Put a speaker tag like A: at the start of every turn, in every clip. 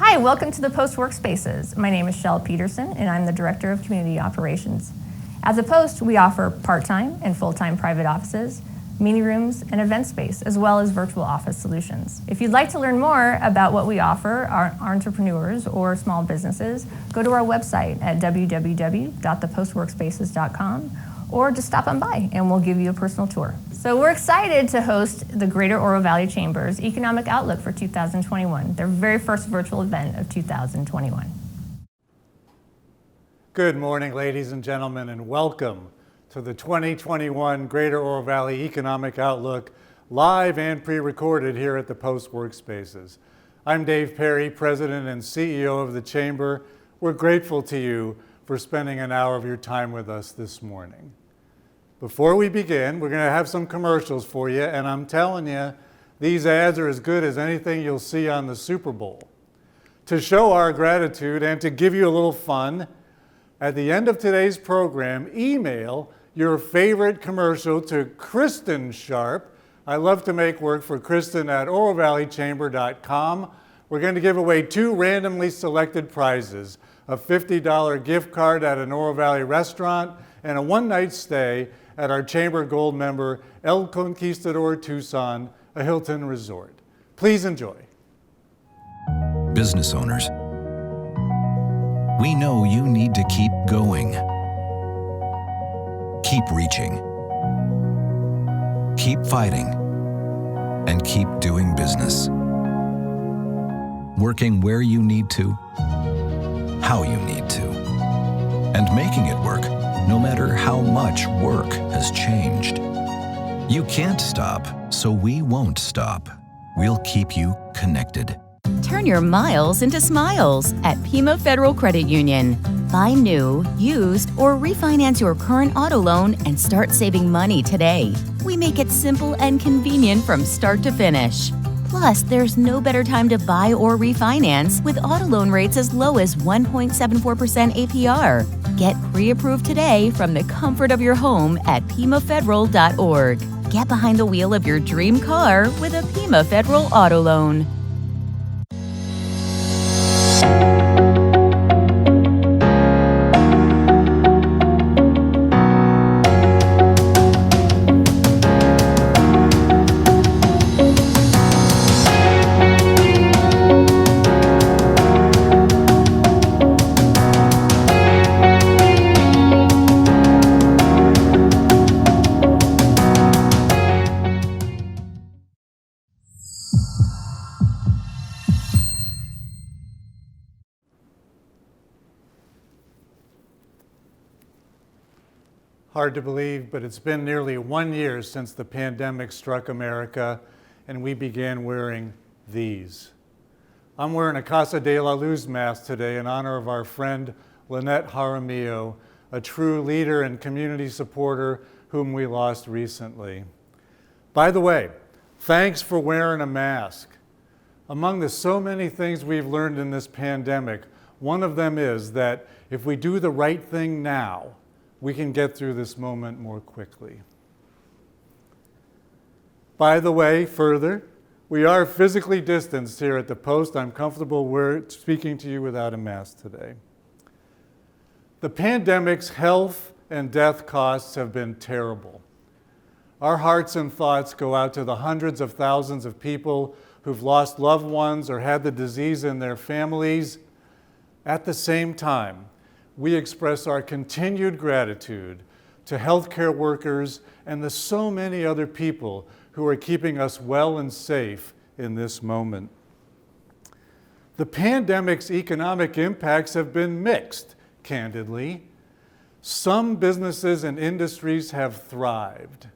A: Hi, welcome to the Post Workspaces. My name is Shell Peterson, and I'm the Director of Community Operations. As a Post, we offer part-time and full-time private offices, meeting rooms, and event space, as well as virtual office solutions. If you'd like to learn more about what we offer our entrepreneurs or small businesses, go to our website at www.thepostworkspaces.com or just stop on by and we'll give you a personal tour. So we're excited to host the Greater Oro Valley Chamber's Economic Outlook for 2021, their very first virtual event of 2021.
B: Good morning, ladies and gentlemen, and welcome to the 2021 Greater Oro Valley Economic Outlook, live and pre-recorded here at the Post Workspaces. I'm Dave Perry, President and CEO of the Chamber. We're grateful to you for spending an hour of your time with us this morning. Before we begin, we're going to have some commercials for you, and I'm telling you, these ads are as good as anything you'll see on the Super Bowl. To show our gratitude and to give you a little fun, at the end of today's program, email your favorite commercial to Kristen Sharp. I love to make work for Kristen at orovalleychamber.com. We're going to give away 2 randomly selected prizes, a $50 gift card at an Oro Valley restaurant and a one-night stay at our Chamber Gold member El Conquistador Tucson, a Hilton resort. Please enjoy.
C: Business owners, we know you need to keep going. Keep reaching. Keep fighting. And keep doing business. Working where you need to, how you need to, and making it work no matter how much work has changed. You can't stop, so we won't stop. We'll keep you connected.
D: Turn your miles into smiles at Pima Federal Credit Union. Buy new, used, or refinance your current auto loan and start saving money today. We make it simple and convenient from start to finish. Plus, there's no better time to buy or refinance with auto loan rates as low as 1.74% APR. Get pre-approved today from the comfort of your home at PimaFederal.org. Get behind the wheel of your dream car with a Pima Federal auto loan.
B: Hard to believe, but it's been nearly 1 year since the pandemic struck America and we began wearing these. I'm wearing a Casa de la Luz mask today in honor of our friend Lynette Jaramillo, a true leader and community supporter whom we lost recently. By the way, thanks for wearing a mask. Among the so many things we've learned in this pandemic, one of them is that if we do the right thing now, we can get through this moment more quickly. By the way, further, we are physically distanced here at the Post. I'm comfortable speaking to you without a mask today. The pandemic's health and death costs have been terrible. Our hearts and thoughts go out to the hundreds of thousands of people who've lost loved ones or had the disease in their families. At the same time, we express our continued gratitude to healthcare workers and the so many other people who are keeping us well and safe in this moment. The pandemic's economic impacts have been mixed, candidly. Some businesses and industries have thrived,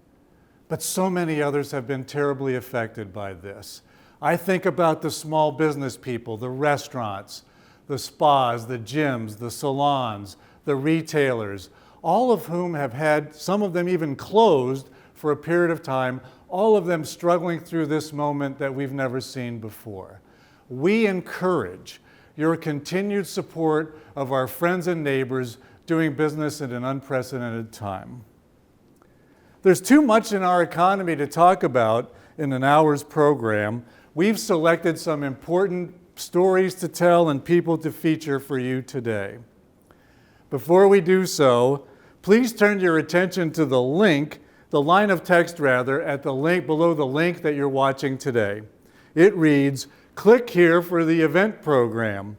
B: but so many others have been terribly affected by this. I think about the small business people, the restaurants, the spas, the gyms, the salons, the retailers, all of whom have had, some of them even closed for a period of time, all of them struggling through this moment that we've never seen before. We encourage your continued support of our friends and neighbors doing business at an unprecedented time. There's too much in our economy to talk about in an hour's program. We've selected some important stories to tell and people to feature for you today. Before we do so, please turn your attention to the link, the line of text rather, at the link below the link that you're watching today. It reads, "Click here for the event program."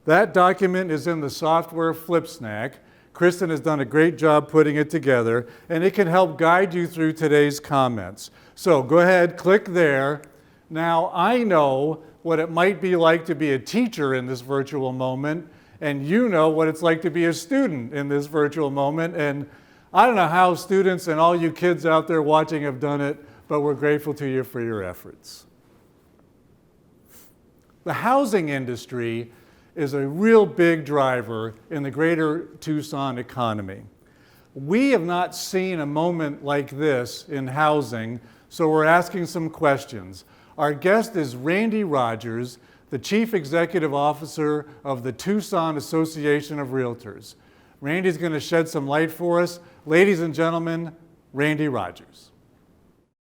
B: That document is in the software FlipSnack. Kristen has done a great job putting it together, and it can help guide you through today's comments. So go ahead, click there. Now, I know what it might be like to be a teacher in this virtual moment, and you know what it's like to be a student in this virtual moment. And I don't know how students and all you kids out there watching have done it, but we're grateful to you for your efforts. The housing industry is a real big driver in the greater Tucson economy. We have not seen a moment like this in housing, so we're asking some questions. Our guest is Randy Rogers, the Chief Executive Officer of the Tucson Association of REALTORS. Randy's going to shed some light for us. Ladies and gentlemen, Randy Rogers.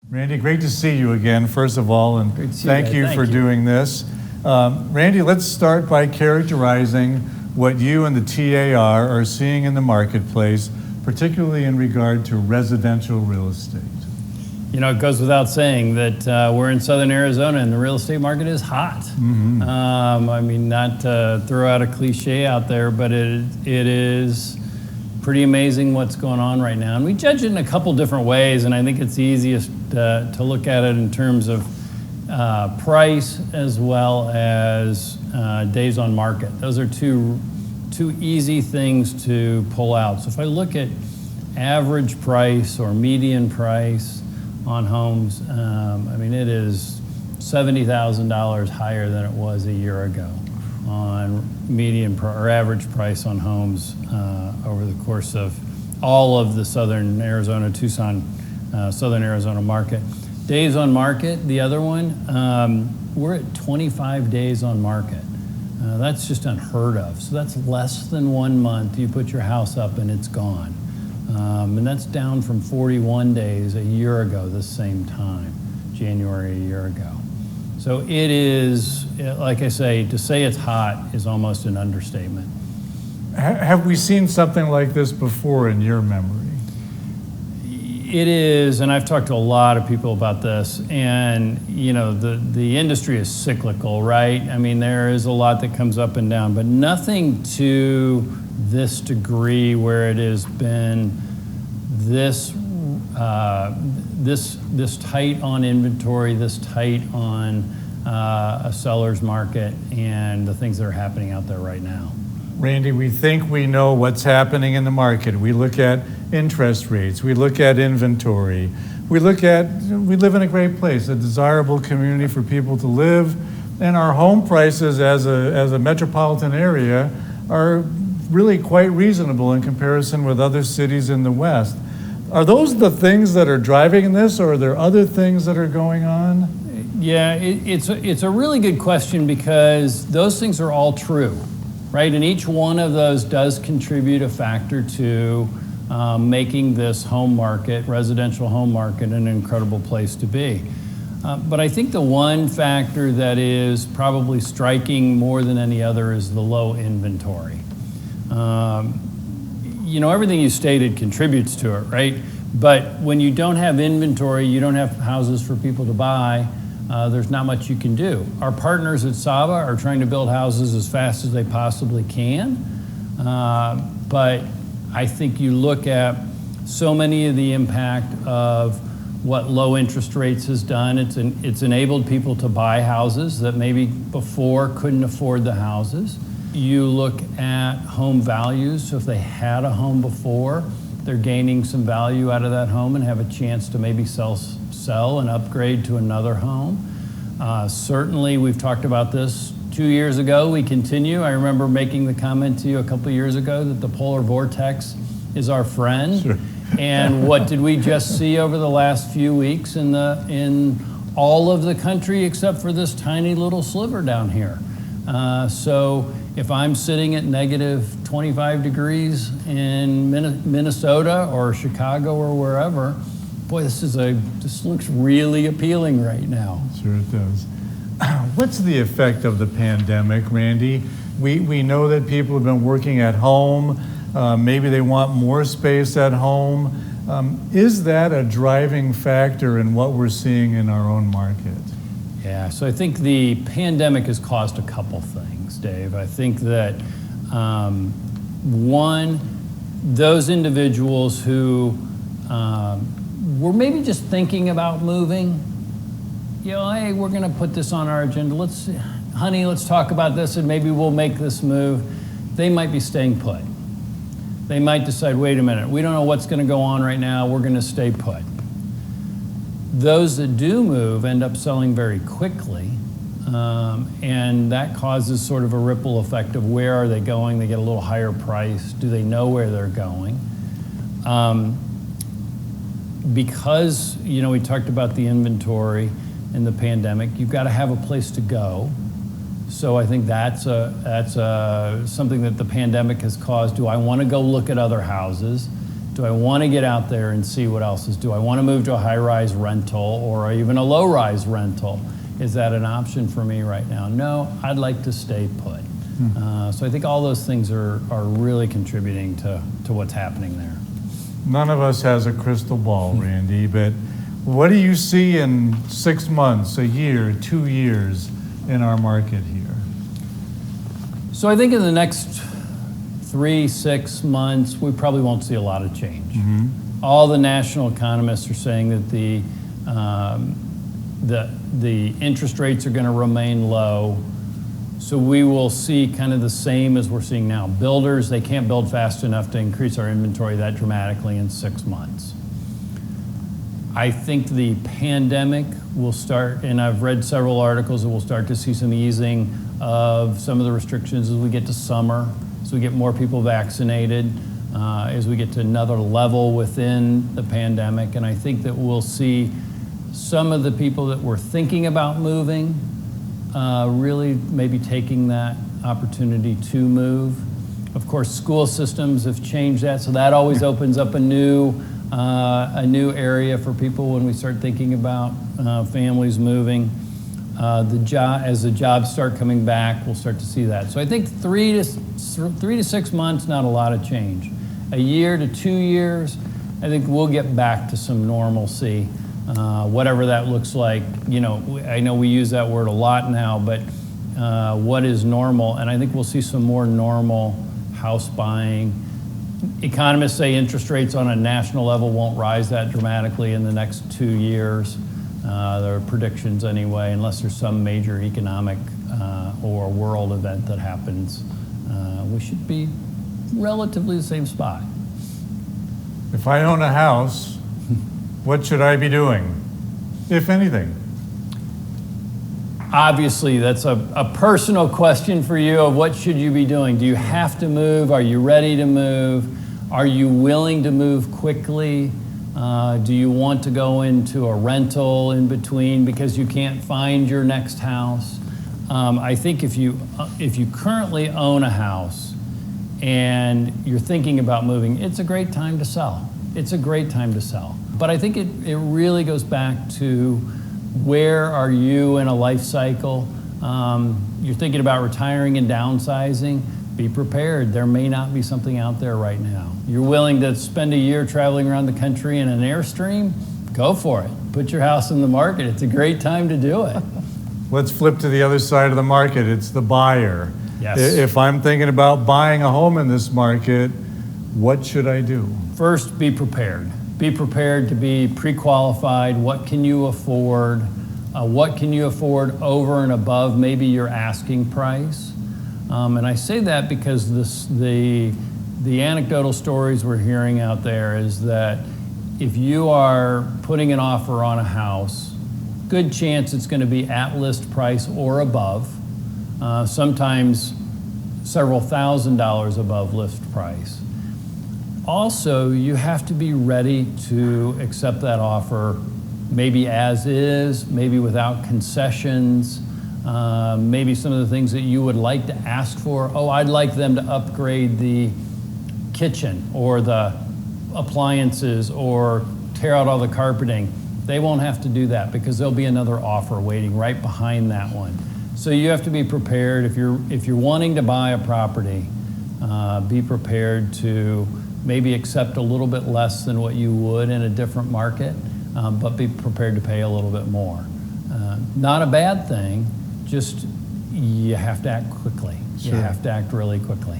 B: Randy, great to see you again, first of all, and thank you for doing this. Randy, let's start by characterizing what you and the TAR are seeing in the marketplace, particularly in regard to residential real estate.
E: You know, it goes without saying that we're in southern Arizona and the real estate market is hot. Mm-hmm. I mean, not to throw out a cliche out there, but it is pretty amazing what's going on right now. And we judge it in a couple different ways, and I think it's easiest to look at it in terms of price as well as days on market. Those are two easy things to pull out. So if I look at average price or median price on homes, I mean, it is $70,000 higher than it was a year ago on median or average price on homes over the course of all of the southern Arizona, Tucson, southern Arizona market. Days on market, the other one, we're at 25 days on market. That's just unheard of. So that's less than 1 month. You put your house up and it's gone. And that's down from 41 days a year ago this same time, January a year ago. So it is, like I say, to say it's hot is almost an understatement.
B: Have we seen something like this before in your memory?
E: It is, and I've talked to a lot of people about this, and you know, the industry is cyclical, right? I mean, there is a lot that comes up and down, but nothing to this degree where it has been this tight on inventory, this tight on a seller's market, and the things that are happening out there right now.
B: Randy, we think we know what's happening in the market. We look at interest rates, we look at inventory, we live in a great place, a desirable community for people to live, and our home prices as a metropolitan area are really quite reasonable in comparison with other cities in the West. Are those the things that are driving this, or are there other things that are going on?
E: Yeah, it's a really good question because those things are all true, right? And each one of those does contribute a factor to making this home market, residential home market, an incredible place to be. But I think the one factor that is probably striking more than any other is the low inventory. You know, everything you stated contributes to it, right? But when you don't have inventory, you don't have houses for people to buy, there's not much you can do. Our partners at Saba are trying to build houses as fast as they possibly can, but I think you look at so many of the impact of what low interest rates has done. It's enabled people to buy houses that maybe before couldn't afford the houses. You look at home values, so if they had a home before, they're gaining some value out of that home and have a chance to maybe sell and upgrade to another home. Certainly, we've talked about this 2 years ago. We continue. I remember making the comment to you a couple years ago that the polar vortex is our friend.
B: Sure.
E: And what did we just see over the last few weeks in all of the country except for this tiny little sliver down here? So if I'm sitting at negative 25 degrees in Minnesota or Chicago or wherever, boy, this looks really appealing right now.
B: Sure it does. What's the effect of the pandemic, Randy? We know that people have been working at home. Maybe they want more space at home. Is that a driving factor in what we're seeing in our own market?
E: Yeah, so I think the pandemic has caused a couple things, Dave. I think that one, those individuals who were maybe just thinking about moving, hey, we're gonna put this on our agenda. Let's talk about this and maybe we'll make this move. They might be staying put. They might decide, wait a minute, we don't know what's gonna go on right now, we're gonna stay put. Those that do move end up selling very quickly, and that causes sort of a ripple effect of where are they going? They get a little higher price. Do they know where they're going? Because we talked about the inventory in the pandemic, you've got to have a place to go. So I think that's something that the pandemic has caused. Do I want to go look at other houses? Do I want to get out there and see what else is? Do I want to move to a high-rise rental or even a low-rise rental? Is that an option for me right now? No, I'd like to stay put. So I think all those things are really contributing to what's happening there.
B: None of us has a crystal ball, Randy, but what do you see in 6 months, a year, 2 years in our market here?
E: So I think in the next 3-6 months, we probably won't see a lot of change. All the national economists are saying that the interest rates are going to remain low. So we will see kind of the same as we're seeing now. Builders, they can't build fast enough to increase our inventory that dramatically in 6 months. I think the pandemic will start, and I've read several articles that we'll start to see some easing of some of the restrictions as we get to summer, as we get more people vaccinated, as we get to another level within the pandemic. And I think that we'll see some of the people that were thinking about moving really maybe taking that opportunity to move. Of course, school systems have changed that, so that always opens up a new area for people when we start thinking about families moving. As the jobs start coming back, we'll start to see that. So I think 3 to 6 months, not a lot of change. A year to 2 years, I think we'll get back to some normalcy, whatever that looks like. I know we use that word a lot now, but what is normal? And I think we'll see some more normal house buying. Economists say interest rates on a national level won't rise that dramatically in the next 2 years. There are predictions anyway, unless there's some major economic or world event that happens. We should be relatively the same spot.
B: If I own a house, what should I be doing, if anything?
E: Obviously, that's a personal question for you of what should you be doing. Do you have to move? Are you ready to move? Are you willing to move quickly? Do you want to go into a rental in between because you can't find your next house? I think if you currently own a house and you're thinking about moving, it's a great time to sell. It's a great time to sell. But I think it really goes back to where are you in a life cycle? You're thinking about retiring and downsizing, be prepared. There may not be something out there right now. You're willing to spend a year traveling around the country in an Airstream? Go for it. Put your house in the market. It's a great time to do it.
B: Let's flip to the other side of the market. It's the buyer.
E: Yes.
B: If I'm thinking about buying a home in this market, what should I do?
E: First, be prepared. Be prepared to be pre-qualified. What can you afford? What can you afford over and above maybe your asking price? And I say that because the anecdotal stories we're hearing out there is that if you are putting an offer on a house, good chance it's going to be at list price or above, sometimes several $1,000s above list price. Also, you have to be ready to accept that offer, maybe as is, maybe without concessions, maybe some of the things that you would like to ask for. Oh, I'd like them to upgrade the kitchen or the appliances or tear out all the carpeting. They won't have to do that because there'll be another offer waiting right behind that one. So you have to be prepared. If you're wanting to buy a property, be prepared to maybe accept a little bit less than what you would in a different market, but be prepared to pay a little bit more. Not a bad thing, just you have to act quickly.
B: Sure.
E: You have to act really quickly.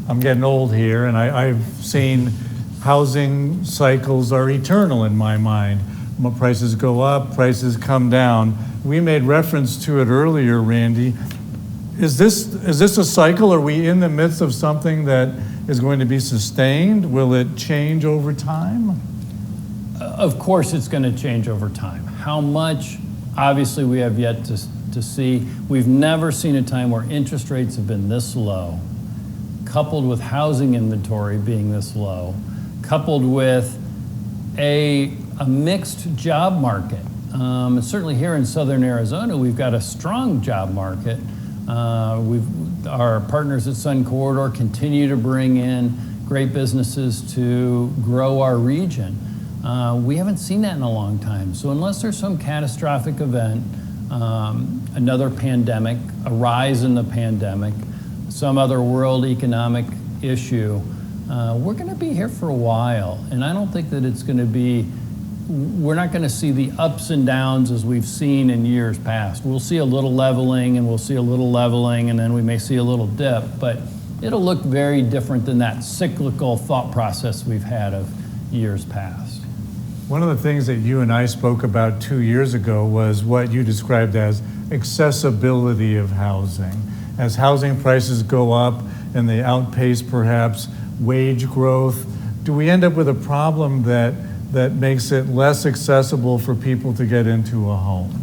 B: I'm getting old here, and I've seen housing cycles are eternal in my mind. Prices go up, prices come down. We made reference to it earlier, Randy. Is this a cycle? Are we in the midst of something that is going to be sustained? Will it change over time?
E: Of course it's going to change over time. How much, obviously we have yet to see. We've never seen a time where interest rates have been this low, coupled with housing inventory being this low, coupled with a mixed job market. And certainly here in southern Arizona, we've got a strong job market. Our partners at Sun Corridor continue to bring in great businesses to grow our region. We haven't seen that in a long time. So unless there's some catastrophic event, another pandemic, a rise in the pandemic, some other world economic issue, we're going to be here for a while. And I don't think that it's going to be, we're not going to see the ups and downs as we've seen in years past. We'll see a little leveling, and we'll see a little leveling, and then we may see a little dip, but it'll look very different than that cyclical thought process we've had of years past.
B: One of the things that you and I spoke about 2 years ago was what you described as accessibility of housing. As housing prices go up and they outpace perhaps wage growth, do we end up with a problem that makes it less accessible for people to get into a home?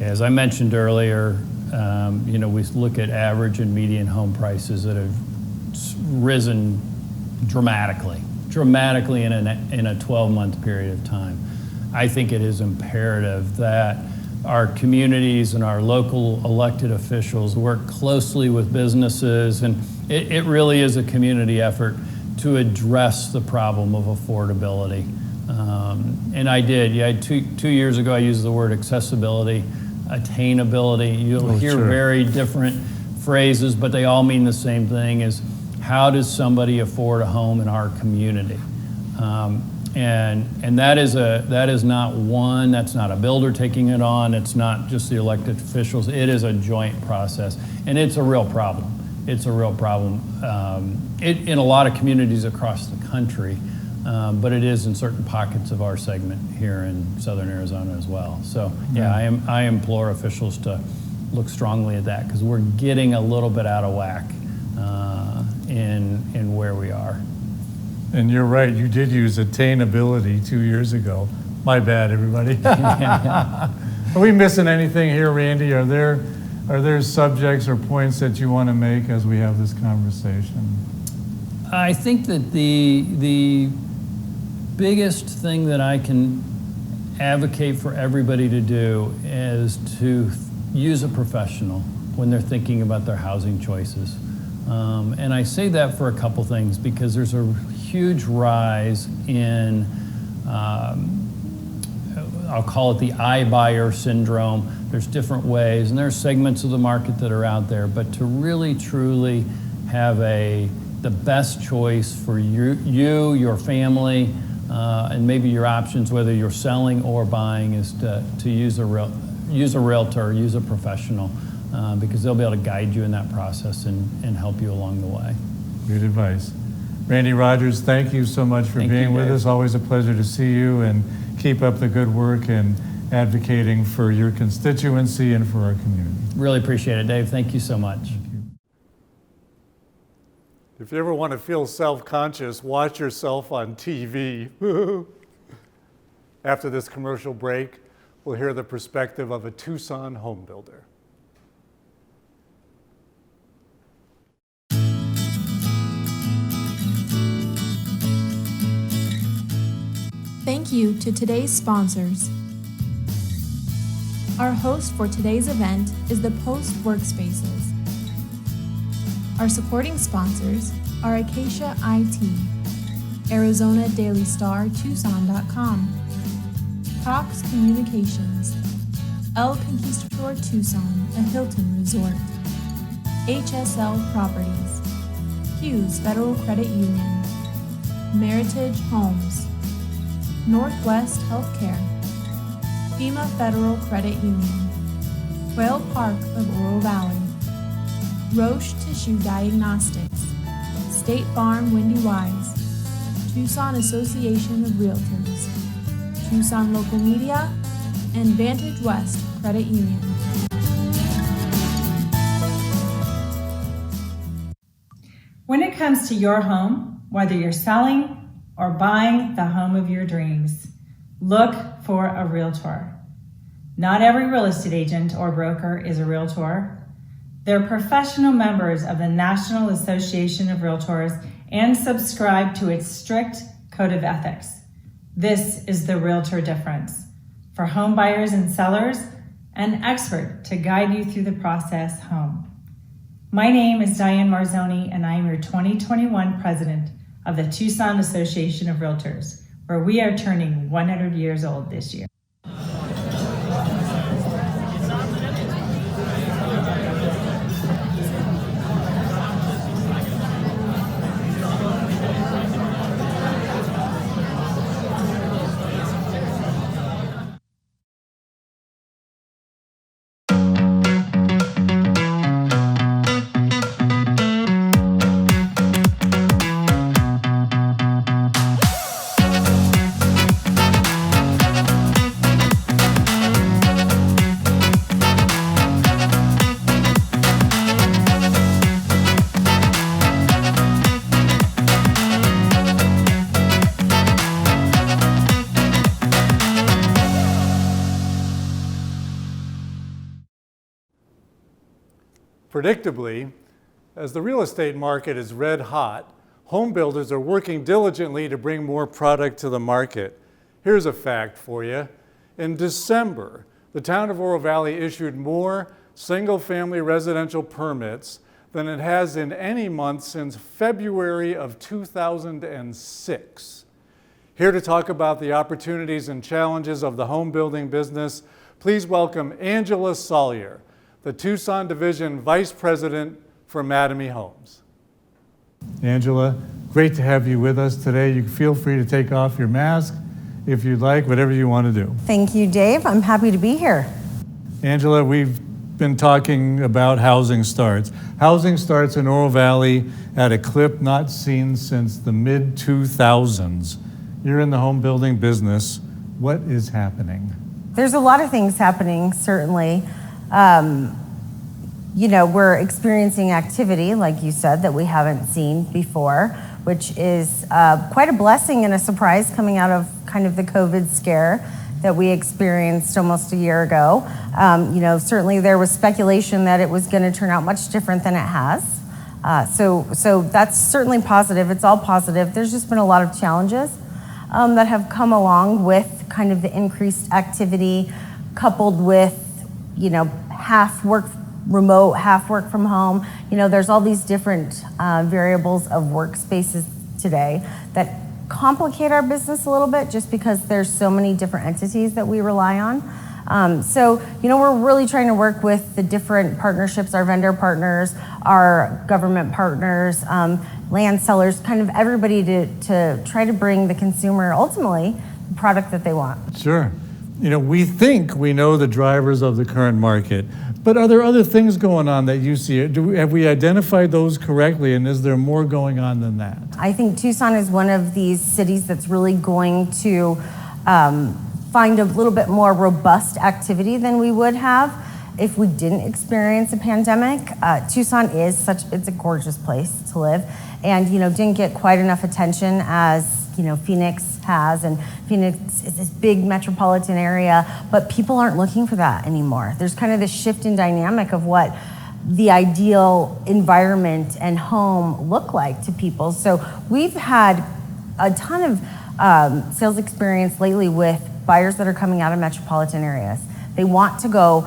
E: As I mentioned earlier, we look at average and median home prices that have risen dramatically in a 12-month period of time. I think it is imperative that our communities and our local elected officials work closely with businesses, and it really is a community effort to address the problem of affordability. And I did. Yeah, 2 years ago I used the word accessibility, attainability. You'll hear
B: sure.
E: very different phrases, but they all mean the same thing: is how does somebody afford a home in our community? And that is not one. That's not a builder taking it on. It's not just the elected officials. It is a joint process, and it's a real problem. It's a real problem in a lot of communities across the country. But it is in certain pockets of our segment here in southern Arizona as well. So yeah, I implore officials to look strongly at that, because we're getting a little bit out of whack in where we are.
B: And you're right, you did use attainability 2 years ago. My bad, everybody. Are we missing anything here, Randy? Are there subjects or points that you want to make as we have this conversation?
E: I think that the biggest thing that I can advocate for everybody to do is to use a professional when they're thinking about their housing choices. And I say that for a couple things, because there's a huge rise in, I'll call it the iBuyer syndrome. There's different ways, and there are segments of the market that are out there, but to really truly have the best choice for you, your family, and maybe your options, whether you're selling or buying, is to use a realtor, use a professional, because they'll be able to guide you in that process and help you along the way.
B: Good advice. Randy Rogers, thank you so much for being with us. Always a pleasure to see you, and keep up the good work and advocating for your constituency and for our community.
E: Really appreciate it, Dave. Thank you so much.
B: If you ever want to feel self-conscious, watch yourself on TV. After this commercial break, we'll hear the perspective of a Tucson home builder.
F: Thank you to today's sponsors. Our host for today's event is the Post Workspaces. Our supporting sponsors are Acacia IT, Arizona Daily Star, Tucson.com, Cox Communications, El Conquistador Tucson, a Hilton resort. HSL Properties, Hughes Federal Credit Union, Meritage Homes, Northwest Healthcare, FEMA Federal Credit Union, Quail Park of Oro Valley, Roche Tissue Diagnostics, State Farm Windy Wise, Tucson Association of REALTORS, Tucson Local Media, and Vantage West Credit Union.
G: When it comes to your home, whether you're selling or buying the home of your dreams, look for a realtor. Not every real estate agent or broker is a realtor. They're professional members of the National Association of REALTORS and subscribe to its strict code of ethics. This is the realtor difference. For home buyers and sellers, an expert to guide you through the process home. My name is Diane Marzoni, and I am your 2021 president of the Tucson Association of REALTORS, where we are turning 100 years old this year.
B: Predictably, as the real estate market is red hot, home builders are working diligently to bring more product to the market. Here's a fact for you. In December, the town of Oro Valley issued more single-family residential permits than it has in any month since February of 2006. Here to talk about the opportunities and challenges of the home building business, please welcome Angela Sawyer, the Tucson Division Vice President for Mattamy Homes. Angela, great to have you with us today. You feel free to take off your mask if you'd like, whatever you want to do.
H: Thank you, Dave. I'm happy to be here.
B: Angela, we've been talking about housing starts. Housing starts in Oro Valley at a clip not seen since the mid-2000s. You're in the home building business. What is happening?
H: There's a lot of things happening, certainly. We're experiencing activity, like you said, that we haven't seen before, which is quite a blessing and a surprise coming out of kind of the COVID scare that we experienced almost a year ago. Certainly there was speculation that it was going to turn out much different than it has. So that's certainly positive. It's all positive. There's just been a lot of challenges that have come along with kind of the increased activity, coupled with, half work remote, half work from home. There's all these different variables of workspaces today that complicate our business a little bit just because there's so many different entities that we rely on. We're really trying to work with the different partnerships, our vendor partners, our government partners, land sellers, kind of everybody to try to bring the consumer ultimately the product that they want.
B: Sure. We think we know the drivers of the current market, but are there other things going on that you see? Have we identified those correctly, and is there more going on than that?
H: I think Tucson is one of these cities that's really going to find a little bit more robust activity than we would have if we didn't experience a pandemic. Tucson is it's a gorgeous place to live, and didn't get quite enough attention as Phoenix has, and Phoenix is this big metropolitan area, but people aren't looking for that anymore. There's kind of this shift in dynamic of what the ideal environment and home look like to people. So we've had a ton of sales experience lately with buyers that are coming out of metropolitan areas. They want to go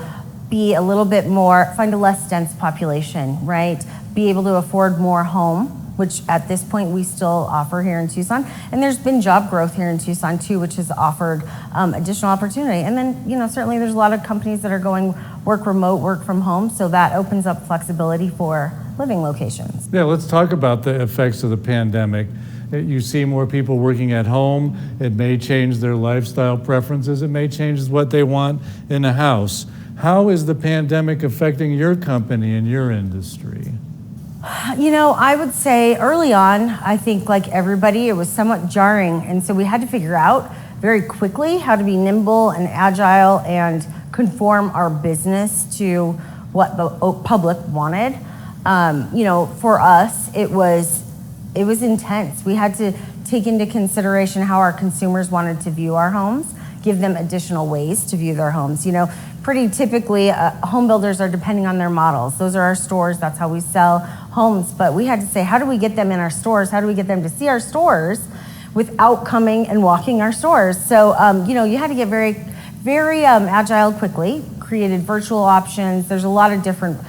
H: be a little bit more, find a less dense population, right? Be able to afford more home which at this point we still offer here in Tucson. And there's been job growth here in Tucson too, which has offered additional opportunity. And then, certainly there's a lot of companies that are going work remote, work from home, so that opens up flexibility for living locations.
B: Yeah, let's talk about the effects of the pandemic. You see more people working at home. It may change their lifestyle preferences. It may change what they want in a house. How is the pandemic affecting your company and your industry?
H: I would say early on, I think like everybody, it was somewhat jarring. And so we had to figure out very quickly how to be nimble and agile and conform our business to what the public wanted. For us, it was intense. We had to take into consideration how our consumers wanted to view our homes, give them additional ways to view their homes. Pretty typically, home builders are depending on their models. Those are our stores. That's how we sell homes. But we had to say, how do we get them in our stores? How do we get them to see our stores without coming and walking our stores? So, you had to get very, very agile quickly, created virtual options. There's a lot of different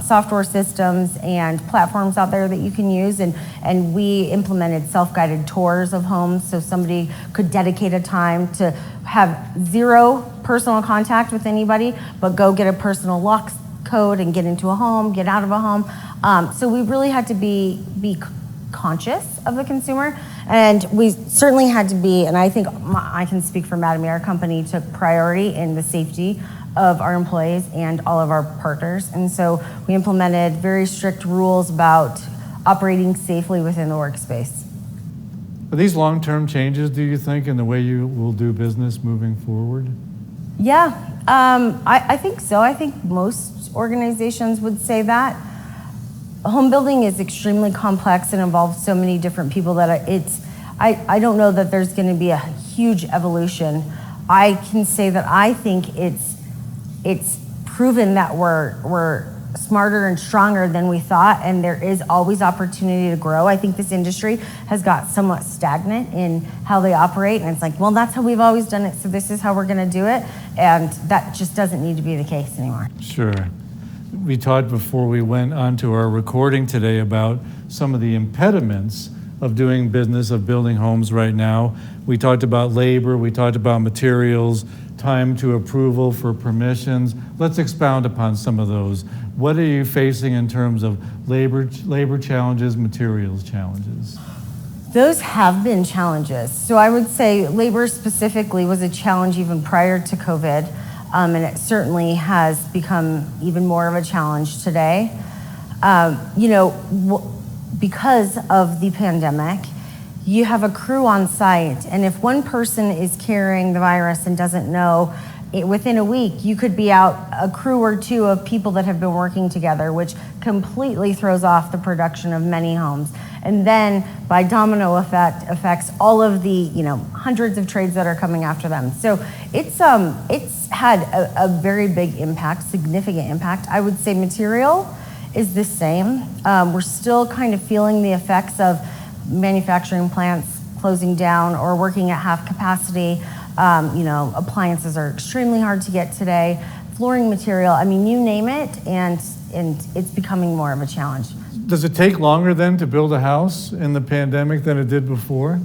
H: software systems and platforms out there that you can use, and we implemented self-guided tours of homes so somebody could dedicate a time to have zero personal contact with anybody, but go get a personal lock code and get into a home, get out of a home. So we really had to be conscious of the consumer, and we certainly had to be, and I think I can speak for Mattamy, our company took priority in the safety of our employees and all of our partners. And so we implemented very strict rules about operating safely within the workspace.
B: Are these long-term changes, do you think, in the way you will do business moving forward?
H: Yeah, I think so. I think most organizations would say that. Home building is extremely complex and involves so many different people that I don't know that there's going to be a huge evolution. I can say that I think it's proven that we're smarter and stronger than we thought, and there is always opportunity to grow. I think this industry has got somewhat stagnant in how they operate, and it's like, well, that's how we've always done it, so this is how we're going to do it, and that just doesn't need to be the case anymore.
B: Sure. We talked before we went on to our recording today about some of the impediments of doing business, of building homes right now. We talked about labor, we talked about materials, time to approval for permissions. Let's expound upon some of those. What are you facing in terms of labor challenges, materials challenges?
H: Those have been challenges. So I would say labor specifically was a challenge even prior to COVID, and it certainly has become even more of a challenge today. Because of the pandemic, you have a crew on site, and if one person is carrying the virus and doesn't know, within a week, you could be out a crew or two of people that have been working together, which completely throws off the production of many homes. And then by domino effect, affects all of the hundreds of trades that are coming after them. So it's had a very big impact, significant impact. I would say material is the same. We're still kind of feeling the effects of manufacturing plants closing down or working at half capacity. Appliances are extremely hard to get today. Flooring material, you name it, and it's becoming more of a challenge.
B: Does it take longer then to build a house in the pandemic than it did before?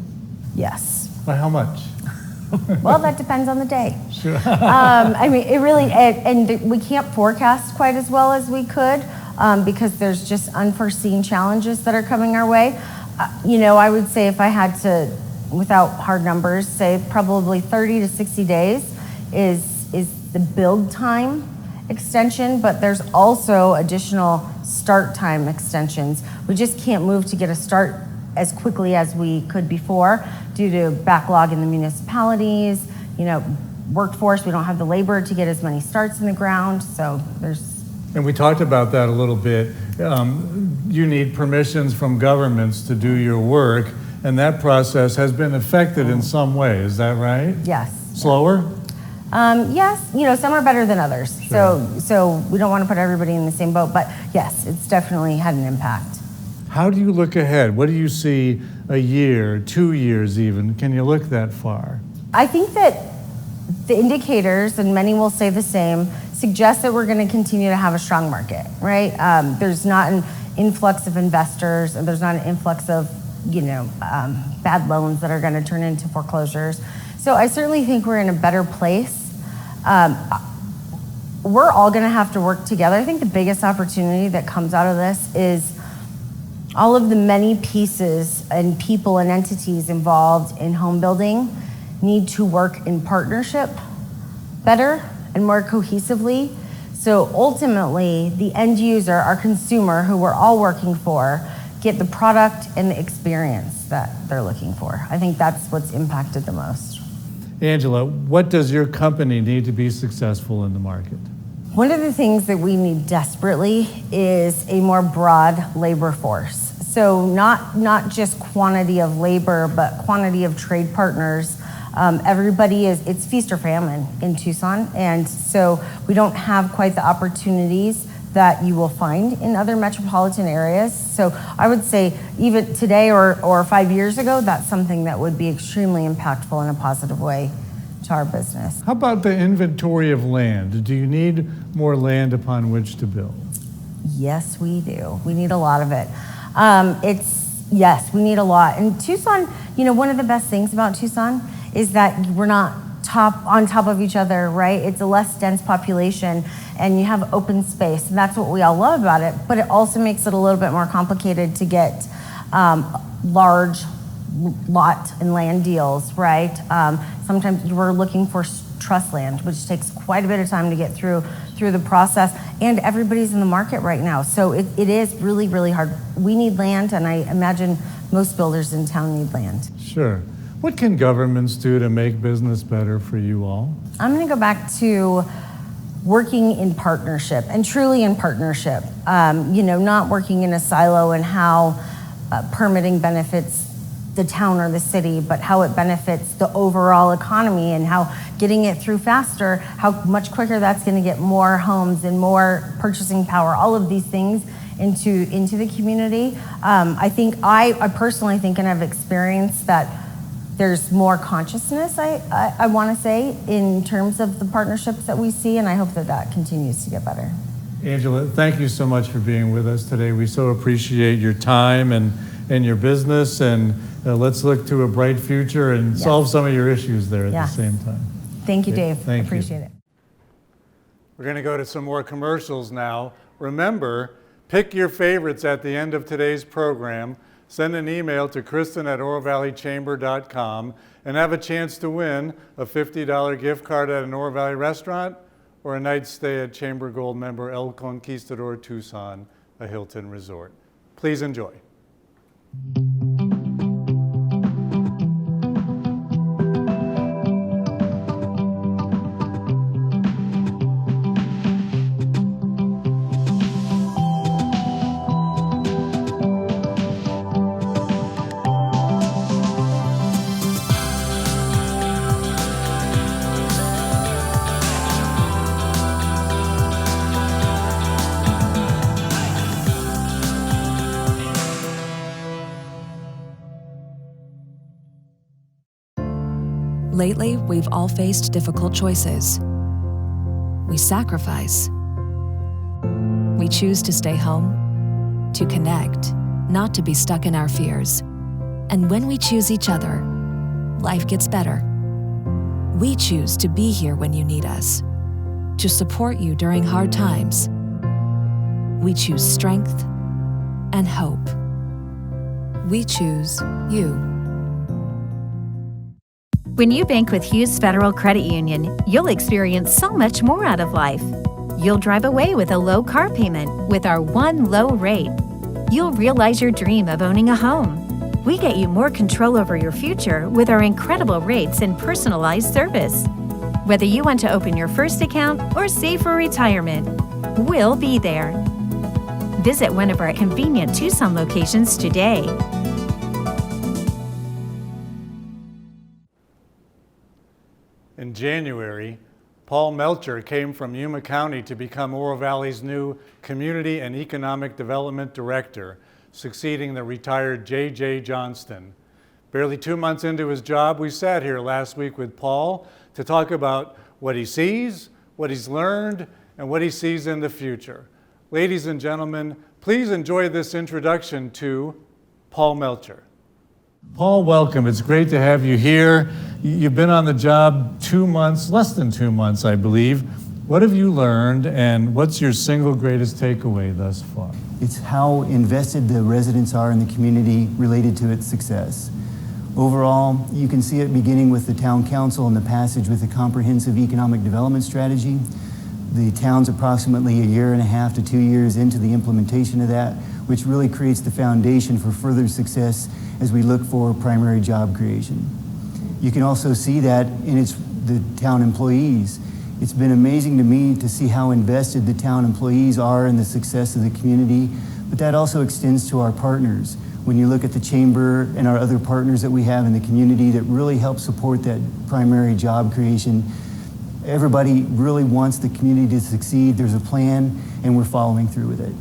H: Yes.
B: By how much?
H: Well, that depends on the day.
B: Sure.
H: It really, and we can't forecast quite as well as we could because there's just unforeseen challenges that are coming our way. I would say if I had to, without hard numbers, say probably 30 to 60 days is the build time extension, but there's also additional start time extensions. We just can't move to get a start as quickly as we could before due to backlog in the municipalities, workforce. We don't have the labor to get as many starts in the ground, so there's...
B: And we talked about that a little bit. You need permissions from governments to do your work, and that process has been affected in some way. Is that right?
H: Yes.
B: Slower?
H: Yes. Some are better than others.
B: Sure.
H: So we don't want to put everybody in the same boat, but yes, it's definitely had an impact.
B: How do you look ahead? What do you see a year, 2 years even? Can you look that far?
H: I think that the indicators, and many will say the same, suggest that we're going to continue to have a strong market, right? There's not influx of investors, and there's not an influx of, bad loans that are going to turn into foreclosures. So I certainly think we're in a better place. We're all going to have to work together. I think the biggest opportunity that comes out of this is all of the many pieces and people and entities involved in home building need to work in partnership better and more cohesively. So ultimately, the end user, our consumer, who we're all working for, get the product and the experience that they're looking for. I think that's what's impacted the most.
B: Angela, what does your company need to be successful in the market?
H: One of the things that we need desperately is a more broad labor force. So not just quantity of labor, but quantity of trade partners. It's feast or famine in Tucson. And so we don't have quite the opportunities that you will find in other metropolitan areas. So I would say even today or 5 years ago, that's something that would be extremely impactful in a positive way to our business.
B: How about the inventory of land? Do you need more land upon which to build?
H: Yes, we do. We need a lot of it. Yes, we need a lot. And Tucson, one of the best things about Tucson is that we're not on top of each other, right? It's a less dense population and you have open space, and that's what we all love about it, but it also makes it a little bit more complicated to get large lot and land deals, right? Sometimes we're looking for trust land, which takes quite a bit of time to get through the process, and everybody's in the market right now. So it is really, really hard. We need land, and I imagine most builders in town need land.
B: Sure. What can governments do to make business better for you all? I'm
H: going to go back to working in partnership, and truly in partnership. Not working in a silo and how permitting benefits the town or the city, but how it benefits the overall economy, and how getting it through faster, how much quicker that's going to get more homes and more purchasing power, all of these things into the community. I personally think, and I've experienced that there's more consciousness, I want to say, in terms of the partnerships that we see, and I hope that continues to get better.
B: Angela, thank you so much for being with us today. We so appreciate your time and your business, and let's look to a bright future and solve some of your issues there at the same time.
H: Thank you, Dave.
B: Thank you.
H: Appreciate it.
B: We're going to go to some more commercials now. Remember, pick your favorites at the end of today's program. Send an email to Kristen@OroValleyChamber.com and have a chance to win a $50 gift card at an Oro Valley restaurant or a night's stay at Chamber Gold member El Conquistador Tucson, a Hilton resort. Please enjoy.
I: Lately, we've all faced difficult choices. We sacrifice. We choose to stay home, to connect, not to be stuck in our fears. And when we choose each other, life gets better. We choose to be here when you need us, to support you during hard times. We choose strength and hope. We choose you.
J: When you bank with Hughes Federal Credit Union, you'll experience so much more out of life. You'll drive away with a low car payment with our one low rate. You'll realize your dream of owning a home. We get you more control over your future with our incredible rates and personalized service. Whether you want to open your first account or save for retirement, we'll be there. Visit one of our convenient Tucson locations today.
B: In January, Paul Melcher came from Yuma County to become Oro Valley's new Community and Economic Development Director, succeeding the retired J.J. Johnston. Barely 2 months into his job, we sat here last week with Paul to talk about what he sees, what he's learned, and what he sees in the future. Ladies and gentlemen, please enjoy this introduction to Paul Melcher. Paul, welcome. It's great to have you here. You've been on the job 2 months, less than 2 months, I believe. What have you learned, and what's your single greatest takeaway thus far?
K: It's how invested the residents are in the community related to its success. Overall, you can see it beginning with the town council and the passage with the comprehensive economic development strategy. The town's approximately 1.5 to 2 years into the implementation of that, which really creates the foundation for further success as we look for primary job creation. You can also see that in the town employees. It's been amazing to me to see how invested the town employees are in the success of the community, but that also extends to our partners. When you look at the chamber and our other partners that we have in the community that really help support that primary job creation, everybody really wants the community to succeed. There's a plan, and we're following through with it.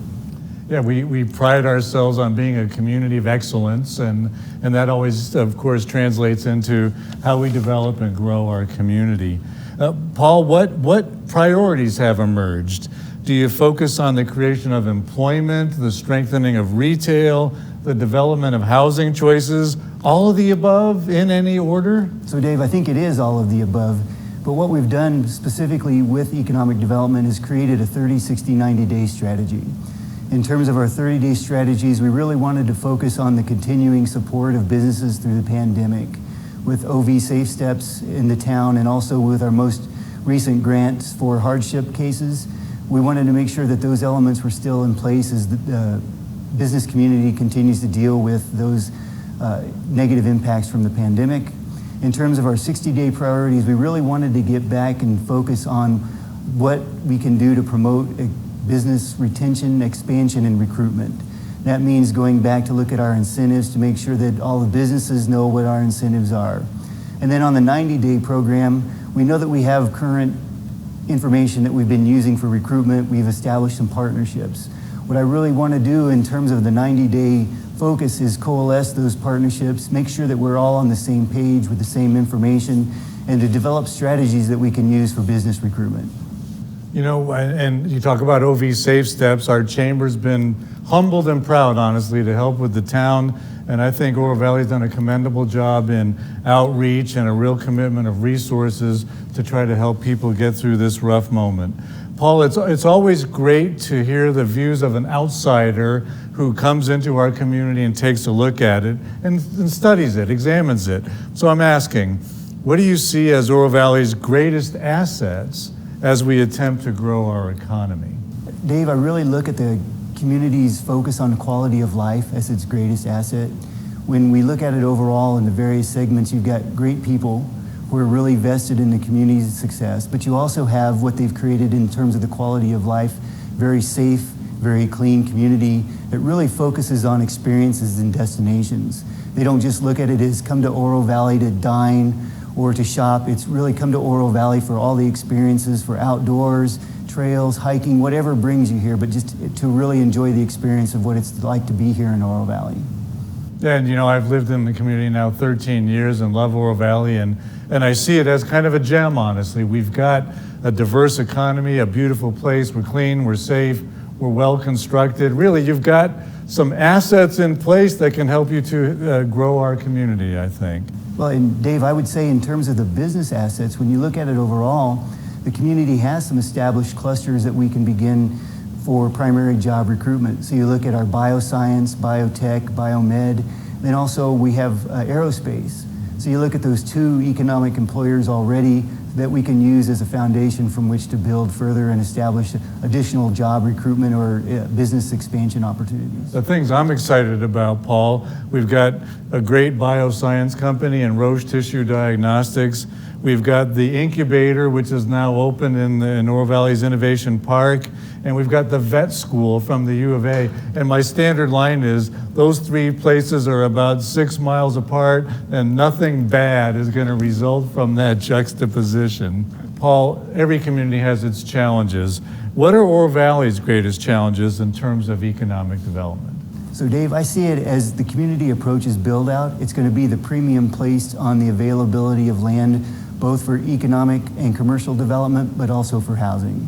B: Yeah, we pride ourselves on being a community of excellence, and that always, of course, translates into how we develop and grow our community. Paul, what priorities have emerged? Do you focus on the creation of employment, the strengthening of retail, the development of housing choices, all of the above in any order?
K: So Dave, I think it is all of the above, but what we've done specifically with economic development is created a 30, 60, 90-day strategy. In terms of our 30-day strategies, we really wanted to focus on the continuing support of businesses through the pandemic with OV safe steps in the town, and also with our most recent grants for hardship cases. We wanted to make sure that those elements were still in place as the business community continues to deal with those negative impacts from the pandemic. In terms of our 60-day priorities, we really wanted to get back and focus on what we can do to promote business retention, expansion, and recruitment. That means going back to look at our incentives to make sure that all the businesses know what our incentives are. And then on the 90-day program, we know that we have current information that we've been using for recruitment. We've established some partnerships. What I really want to do in terms of the 90-day focus is coalesce those partnerships, make sure that we're all on the same page with the same information, and to develop strategies that we can use for business recruitment.
B: You know, and you talk about OV Safe Steps. Our chamber's been humbled and proud, honestly, to help with the town. And I think Oro Valley's done a commendable job in outreach and a real commitment of resources to try to help people get through this rough moment. Paul, it's always great to hear the views of an outsider who comes into our community and takes a look at it and studies it, examines it. So I'm asking, what do you see as Oro Valley's greatest assets as we attempt to grow our economy?
K: Dave, I really look at the community's focus on quality of life as its greatest asset. When we look at it overall in the various segments, you've got great people who are really vested in the community's success, but you also have what they've created in terms of the quality of life, very safe, very clean community that really focuses on experiences and destinations. They don't just look at it as come to Oro Valley to dine or to shop. It's really come to Oro Valley for all the experiences, for outdoors, trails, hiking, whatever brings you here, but just to really enjoy the experience of what it's like to be here in Oro Valley.
B: And you know, I've lived in the community now 13 years and love Oro Valley, and I see it as kind of a gem, honestly. We've got a diverse economy, a beautiful place. We're clean, we're safe, we're well constructed. Really, you've got some assets in place that can help you to grow our community, I think.
K: Well, and Dave, I would say in terms of the business assets, when you look at it overall, the community has some established clusters that we can begin for primary job recruitment. So you look at our bioscience, biotech, biomed, then also we have aerospace. So you look at those two economic employers already that we can use as a foundation from which to build further and establish additional job recruitment or business expansion opportunities.
B: The things I'm excited about, Paul, we've got a great bioscience company in Roche Tissue Diagnostics. We've got the incubator, which is now open in Oro Valley's Innovation Park. And we've got the vet school from the U of A. And my standard line is, those three places are about 6 miles apart, and nothing bad is going to result from that juxtaposition. Paul, every community has its challenges. What are Oro Valley's greatest challenges in terms of economic development?
K: So Dave, I see it as the community approaches build out. It's going to be the premium placed on the availability of land, both for economic and commercial development, but also for housing.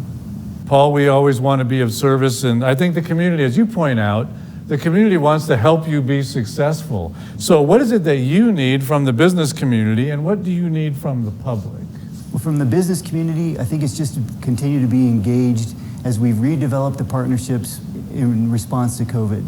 B: Paul, we always want to be of service, and I think the community, as you point out, the community wants to help you be successful. So what is it that you need from the business community, and what do you need from the public?
K: Well, from the business community, I think it's just to continue to be engaged as we've redeveloped the partnerships in response to COVID.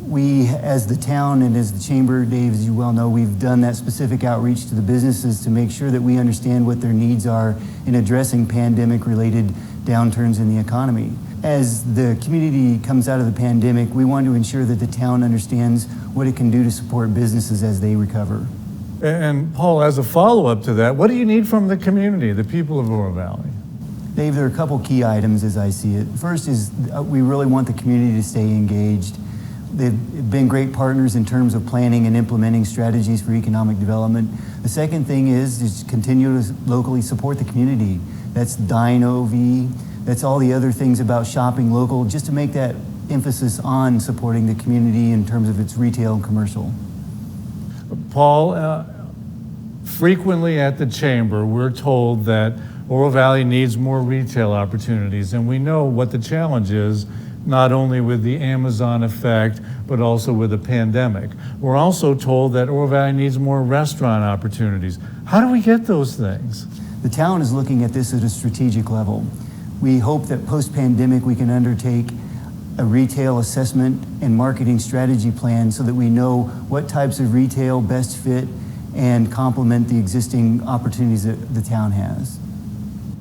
K: We, as the town and as the chamber, Dave, as you well know, we've done that specific outreach to the businesses to make sure that we understand what their needs are in addressing pandemic-related downturns in the economy. As the community comes out of the pandemic, we want to ensure that the town understands what it can do to support businesses as they recover.
B: And Paul, as a follow-up to that, what do you need from the community, the people of Oro Valley?
K: Dave, there are a couple key items as I see it. First is we really want the community to stay engaged. They've been great partners in terms of planning and implementing strategies for economic development. The second thing is continue to locally support the community. That's Dine OV, that's all the other things about shopping local, just to make that emphasis on supporting the community in terms of its retail and commercial.
B: Paul, frequently at the chamber, we're told that Oro Valley needs more retail opportunities, and we know what the challenge is, not only with the Amazon effect, but also with the pandemic. We're also told that Oro Valley needs more restaurant opportunities. How do we get those things?
K: The town is looking at this at a strategic level. We hope that post-pandemic we can undertake a retail assessment and marketing strategy plan so that we know what types of retail best fit and complement the existing opportunities that the town has.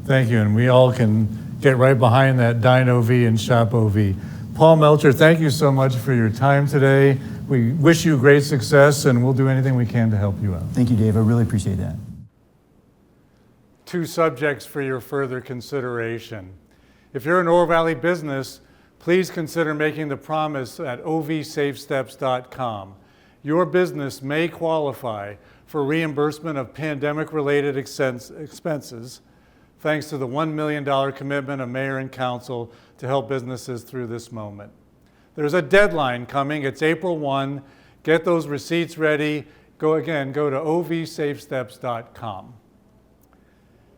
B: Thank you, and we all can get right behind that Dine OV and Shop OV. Paul Melcher, thank you so much for your time today. We wish you great success, and we'll do anything we can to help you out.
K: Thank you, Dave. I really appreciate that.
B: 2 subjects for your further consideration. If you're an Oro Valley business, please consider making the promise at ovsafesteps.com. Your business may qualify for reimbursement of pandemic-related expenses, thanks to the $1 million commitment of Mayor and Council to help businesses through this moment. There's a deadline coming. It's April 1. Get those receipts ready. Go to ovsafesteps.com.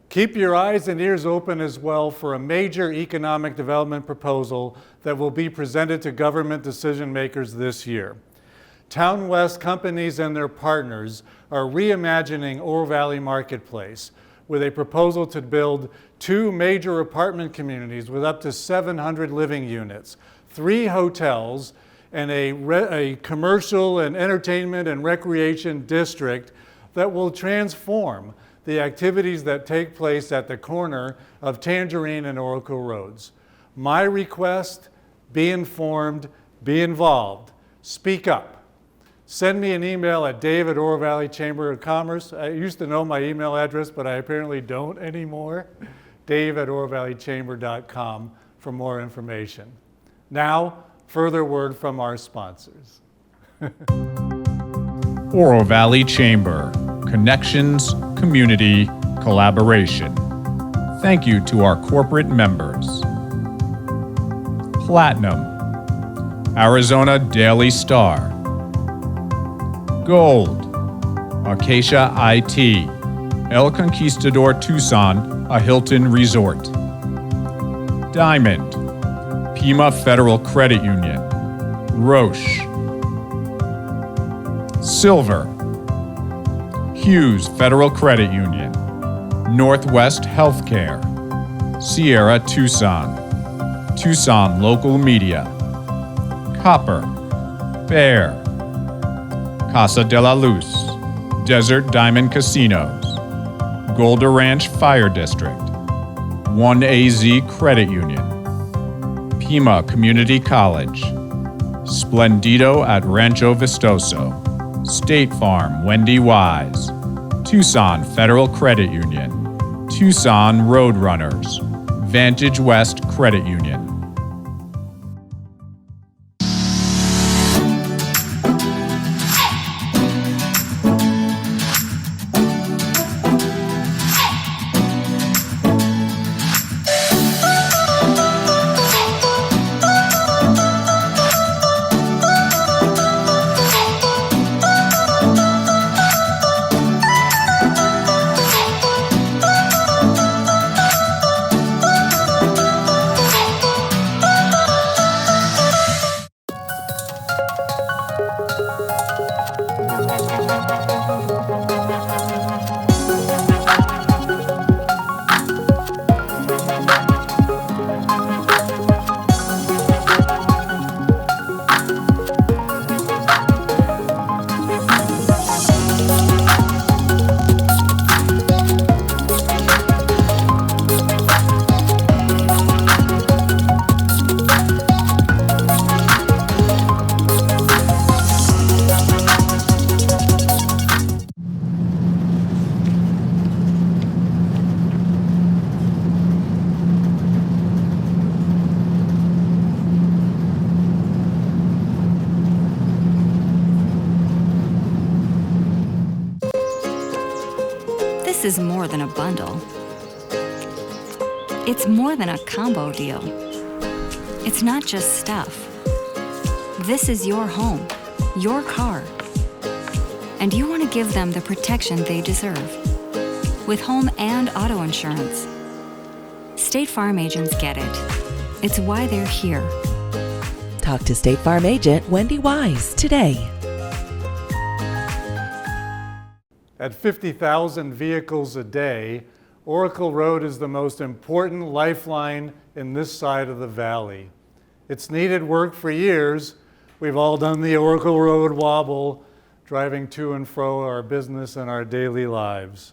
B: Keep your eyes and ears open as well for a major economic development proposal that will be presented to government decision makers this year. Town West companies and their partners are reimagining Oro Valley Marketplace with a proposal to build 2 major apartment communities with up to 700 living units, 3 hotels, and a commercial and entertainment and recreation district that will transform the activities that take place at the corner of Tangerine and Oracle Roads. My request, be informed, be involved, speak up. Send me an email at Dave@Oro Valley Chamber of Commerce. I used to know my email address, but I apparently don't anymore. Dave@OroValleyChamber.com for more information. Now, further word from our sponsors.
L: Oro Valley Chamber. Connections, community, collaboration. Thank you to our corporate members. Platinum. Arizona Daily Star. Gold, Acacia IT, El Conquistador Tucson, a Hilton resort. Diamond, Pima Federal Credit Union, Roche. Silver, Hughes Federal Credit Union, Northwest Healthcare, Sierra Tucson, Tucson Local Media. Copper, Bear, Casa de la Luz, Desert Diamond Casinos, Golder Ranch Fire District, 1AZ Credit Union, Pima Community College, Splendido at Rancho Vistoso, State Farm Wendy Wise, Tucson Federal Credit Union, Tucson Roadrunners, Vantage West Credit Union.
M: This is more than a bundle. It's more than a combo deal. It's not just stuff. This is your home, your car. And you want to give them the protection they deserve with home and auto insurance. State Farm agents get it. It's why they're here.
N: Talk to State Farm agent Wendy Wise today.
B: At 50,000 vehicles a day, Oracle Road is the most important lifeline in this side of the valley. It's needed work for years. We've all done the Oracle Road wobble, driving to and fro our business and our daily lives.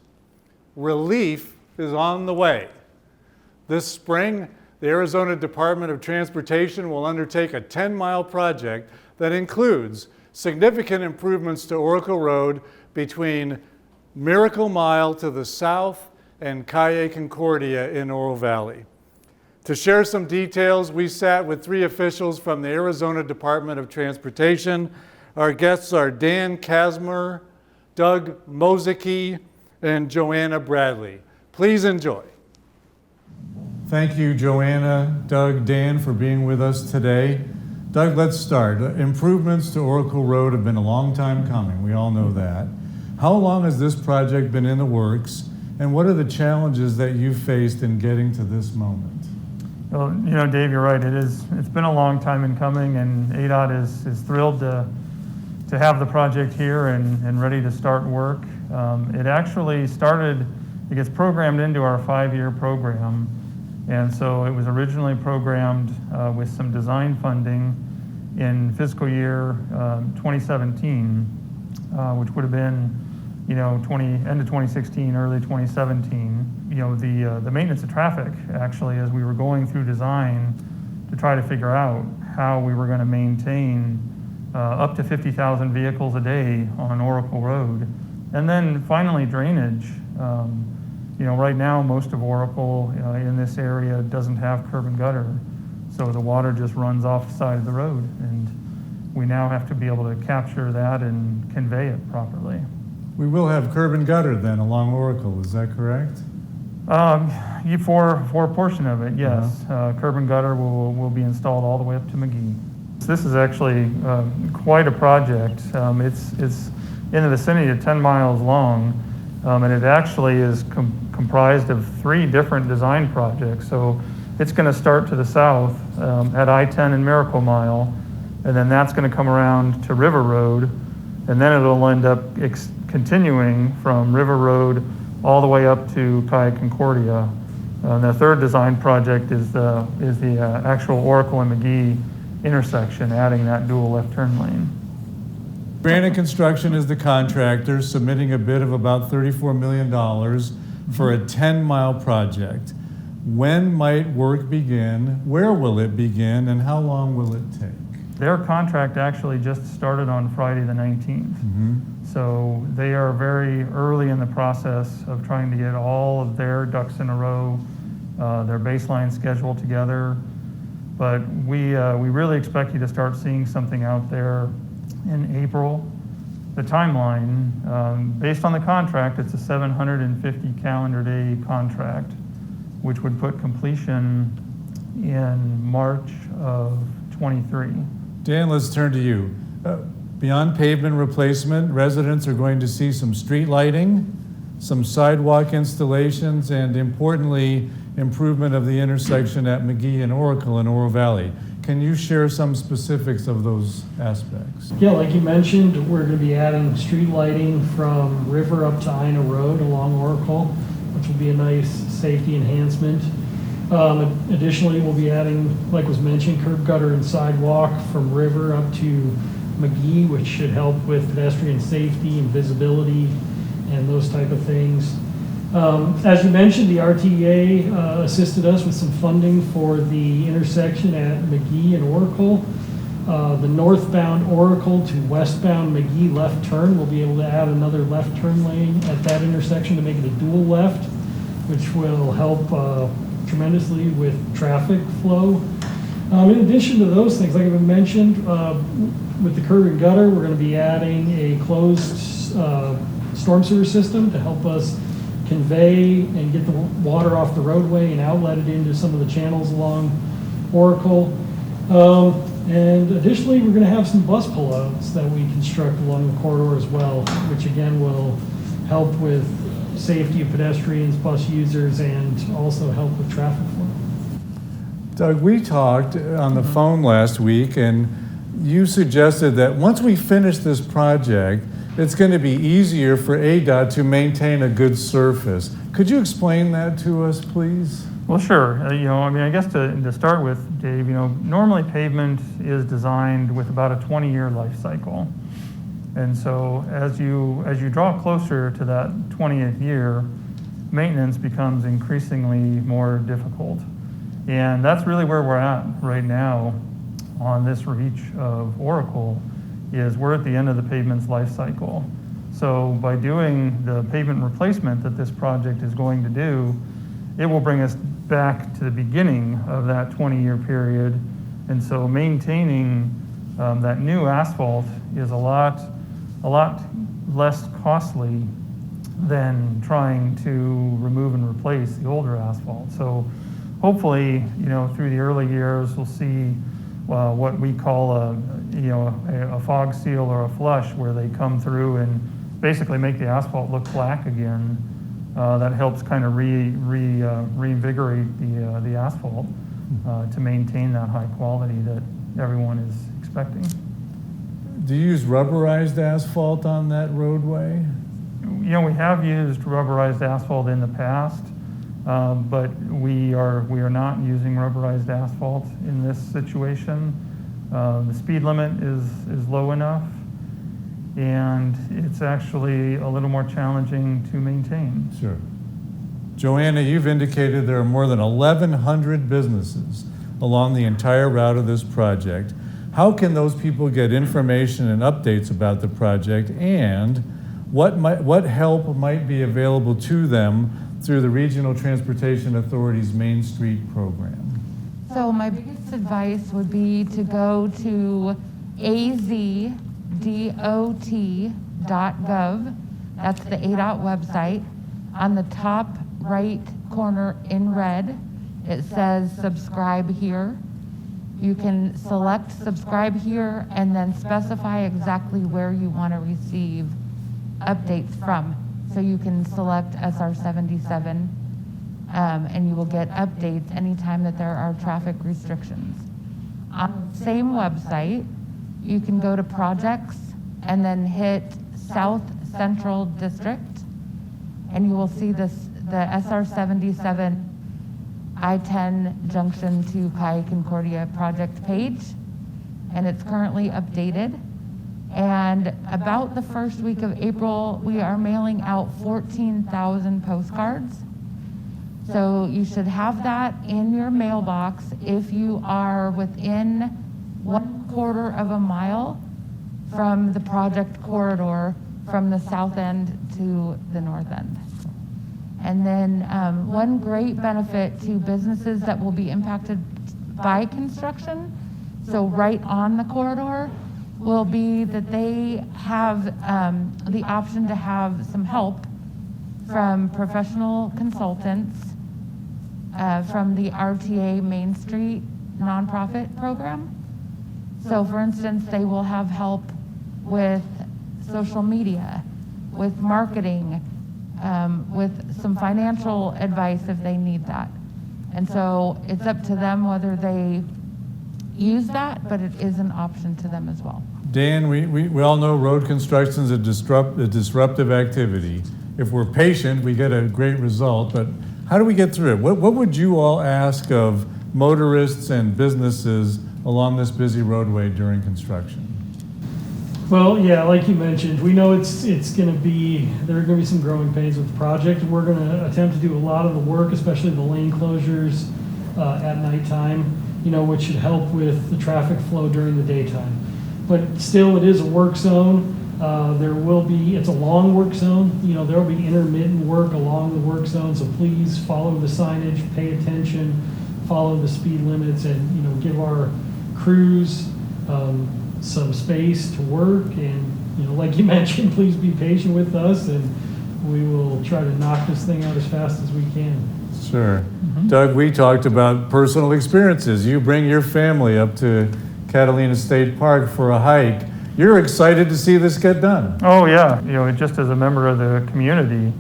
B: Relief is on the way. This spring, the Arizona Department of Transportation will undertake a 10-mile project that includes significant improvements to Oracle Road between Miracle Mile to the south and Calle Concordia in Oro Valley. To share some details, we sat with three officials from the Arizona Department of Transportation. Our guests are Dan Kasmer, Doug Mozicki, and Joanna Bradley. Please enjoy. Thank you, Joanna, Doug, Dan, for being with us today. Doug, let's start. Improvements to Oracle Road have been a long time coming. We all know that. How long has this project been in the works, and what are the challenges that you've faced in getting to this moment?
O: Well, you know, Dave, you're right. It's been a long time in coming, and ADOT is thrilled to have the project here and ready to start work. It actually started, it gets programmed into our 5-year program, and so it was originally programmed with some design funding in fiscal year 2017, which would have been, you know, end of 2016, early 2017. You know, the maintenance of traffic, actually, as we were going through design to try to figure out how we were going to maintain up to 50,000 vehicles a day on Oracle Road. And then finally drainage. You know, right now most of Oracle in this area doesn't have curb and gutter, so the water just runs off the side of the road, and we now have to be able to capture that and convey it properly.
B: We will have curb and gutter then along Oracle, is that correct?
O: For a portion of it, yes. Curb and gutter will be installed all the way up to McGee. This is actually quite a project. It's in the vicinity of 10 miles long, and it actually is comprised of 3 different design projects. So it's going to start to the south at I-10 and Miracle Mile, and then that's going to come around to River Road, and then it'll end up continuing from River Road all the way up to Calle Concordia. The third design project is the actual Oracle and McGee intersection, adding that dual left turn lane.
B: Granite Construction is the contractor, submitting a bid of about $34 million for a 10-mile project. When might work begin? Where will it begin? And how long will it take?
O: Their contract actually just started on Friday the 19th. So they are very early in the process of trying to get all of their ducks in a row, their baseline schedule together. But we really expect you to start seeing something out there in April. The timeline, based on the contract, it's a 750 calendar day contract, which would put completion in March of 23.
B: Dan, let's turn to you. Beyond pavement replacement, residents are going to see some street lighting, some sidewalk installations, and importantly, improvement of the intersection at McGee and Oracle in Oro Valley. Can you share some specifics of those aspects?
P: Yeah, like you mentioned, we're going to be adding street lighting from River up to Ina Road along Oracle, which will be a nice safety enhancement. Additionally, we'll be adding, like was mentioned, curb gutter and sidewalk from River up to McGee, which should help with pedestrian safety and visibility and those type of things. As you mentioned, the RTA assisted us with some funding for the intersection at McGee and Oracle. The northbound Oracle to westbound McGee left turn, we'll be able to add another left turn lane at that intersection to make it a dual left, which will help tremendously with traffic flow. In addition to those things, like I mentioned, with the curb and gutter, we're going to be adding a closed storm sewer system to help us convey and get the water off the roadway and outlet it into some of the channels along Oracle. And additionally, we're going to have some bus pullouts that we construct along the corridor as well, which again will help with safety of pedestrians, bus users, and also help with traffic flow.
B: Doug, we talked on the phone last week, and you suggested that once we finish this project, it's going to be easier for ADOT to maintain a good surface. Could you explain that to us, please?
O: Well, sure. I guess to start with, Dave, normally pavement is designed with about a 20-year life cycle. And so as you draw closer to that 20th year, maintenance becomes increasingly more difficult. And that's really where we're at right now on this reach of Oracle, is we're at the end of the pavement's life cycle. So by doing the pavement replacement that this project is going to do, it will bring us back to the beginning of that 20-year period. And so maintaining that new asphalt is a lot less costly than trying to remove and replace the older asphalt. So hopefully, through the early years, we'll see what we call a fog seal or a flush, where they come through and basically make the asphalt look black again. That helps kind of reinvigorate the asphalt to maintain that high quality that everyone is expecting.
B: Do you use rubberized asphalt on that roadway?
O: We have used rubberized asphalt in the past, but we are not using rubberized asphalt in this situation. The speed limit is low enough, and it's actually a little more challenging to maintain.
B: Sure. Joanna, you've indicated there are more than 1,100 businesses along the entire route of this project. How can those people get information and updates about the project, and what help might be available to them through the Regional Transportation Authority's Main Street program?
Q: So my biggest advice would be to go to azdot.gov. That's the ADOT website. On the top right corner in red, it says subscribe here. You can select subscribe here and then specify exactly where you want to receive updates from. So you can select SR 77 and you will get updates anytime that there are traffic restrictions. On the same website, you can go to projects and then hit South Central District, and you will see the SR 77 I-10 junction to Pi Concordia project page, and it's currently updated. And about the first week of April, we are mailing out 14,000 postcards. So you should have that in your mailbox if you are within 1/4 of a mile from the project corridor from the south end to the north end. And then one great benefit to businesses that will be impacted by construction, so right on the corridor, will be that they have the option to have some help from professional consultants from the RTA Main Street nonprofit program. So for instance, they will have help with social media, with marketing, with some financial advice if they need that. And so it's up to them whether they use that, but it is an option to them as well.
B: Dan, we all know road construction is a disruptive activity. If we're patient, we get a great result, but how do we get through it? What would you all ask of motorists and businesses along this busy roadway during construction?
P: Well, yeah, like you mentioned, we know there are going to be some growing pains with the project. We're going to attempt to do a lot of the work, especially the lane closures at nighttime, which should help with the traffic flow during the daytime. But still, it is a work zone. It's a long work zone. There will be intermittent work along the work zone, so please follow the signage, pay attention, follow the speed limits, and give our crews some space to work. And like you mentioned, please be patient with us, and we will try to knock this thing out as fast as we can.
B: Sure. Doug, we talked about personal experiences. You bring your family up to Catalina State Park for a hike. You're excited to see this get done.
O: Oh yeah, just as a member of the community,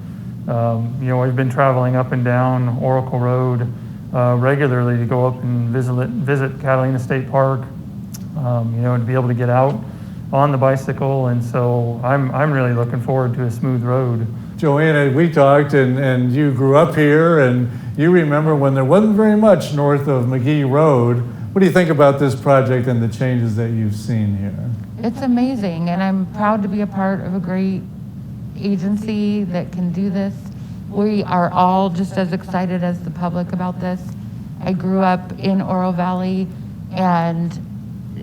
O: we've been traveling up and down Oracle Road regularly to go up and visit Catalina State Park, to be able to get out on the bicycle, and so I'm really looking forward to a smooth road.
B: Joanna, we talked, and you grew up here, and you remember when there wasn't very much north of McGee Road. What do you think about this project and the changes that you've seen here?
Q: It's amazing, and I'm proud to be a part of a great agency that can do this. We are all just as excited as the public about this. I grew up in Oro Valley, and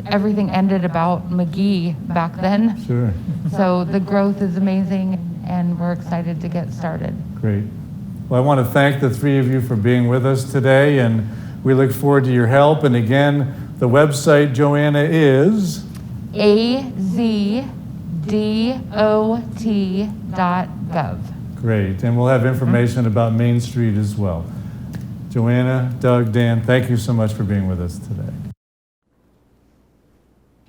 Q: everything ended about McGee back then.
B: Sure.
Q: So the growth is amazing, and we're excited to get started.
B: Great. Well, I want to thank the three of you for being with us today, and we look forward to your help. And again, the website, Joanna, is
Q: AZDOT.gov.
B: Great, and we'll have information about Main Street as well. Joanna, Doug, Dan, thank you so much for being with us today.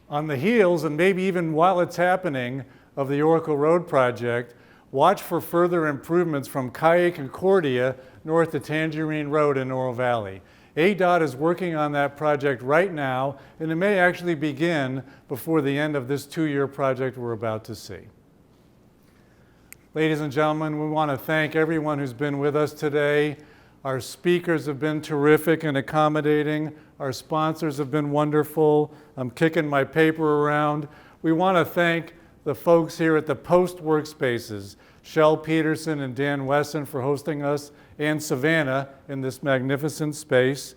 B: On the heels, and maybe even while it's happening, of the Oracle Road project, watch for further improvements from Calle Concordia north to Tangerine Road in Oro Valley. ADOT is working on that project right now, and it may actually begin before the end of this 2-year project we're about to see. Ladies and gentlemen, we want to thank everyone who's been with us today. Our speakers have been terrific and accommodating. Our sponsors have been wonderful. I'm kicking my paper around. We want to thank the folks here at the Post Workspaces, Shel Peterson and Dan Wesson for hosting us, and Savannah in this magnificent space.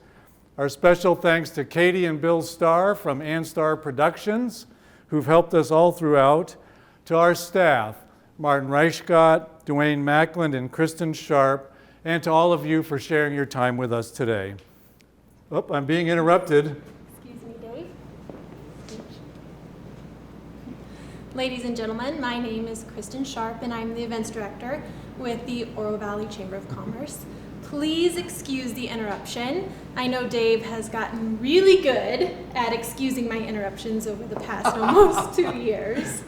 B: Our special thanks to Katie and Bill Starr from Anstar Productions, who've helped us all throughout. To our staff, Martin Reichgott, Dwayne Mackland, and Kristen Sharp, and to all of you for sharing your time with us today. Oh, I'm being interrupted.
R: Excuse me, Dave. Ladies and gentlemen, my name is Kristen Sharp, and I'm the events director with the Oro Valley Chamber of Commerce. Please excuse the interruption. I know Dave has gotten really good at excusing my interruptions over the past almost 2 years.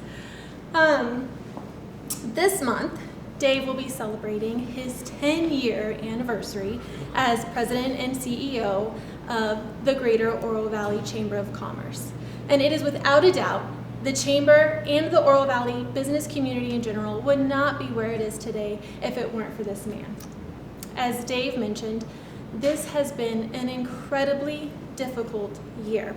R: This month, Dave will be celebrating his 10-year anniversary as president and CEO of the Greater Oro Valley Chamber of Commerce. And it is without a doubt, the Chamber and the Oro Valley business community in general would not be where it is today if it weren't for this man. As Dave mentioned, this has been an incredibly difficult year.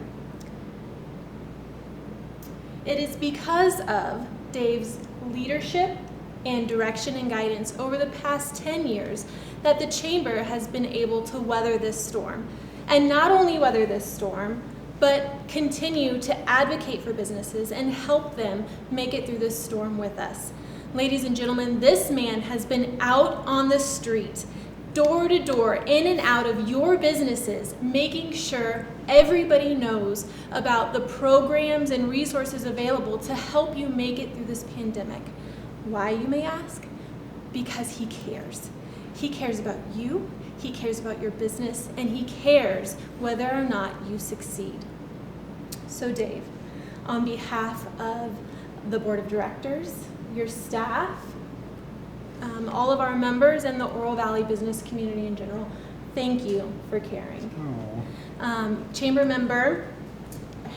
R: It is because of Dave's leadership and direction and guidance over the past 10 years that the Chamber has been able to weather this storm. And not only weather this storm, but continue to advocate for businesses and help them make it through this storm with us. Ladies and gentlemen, this man has been out on the street, door to door, in and out of your businesses, making sure everybody knows about the programs and resources available to help you make it through this pandemic. Why, you may ask? Because he cares. He cares about you, he cares about your business, and he cares whether or not you succeed. So Dave, on behalf of the board of directors, your staff, all of our members, and the Oro Valley business community in general, thank you for caring. Chamber member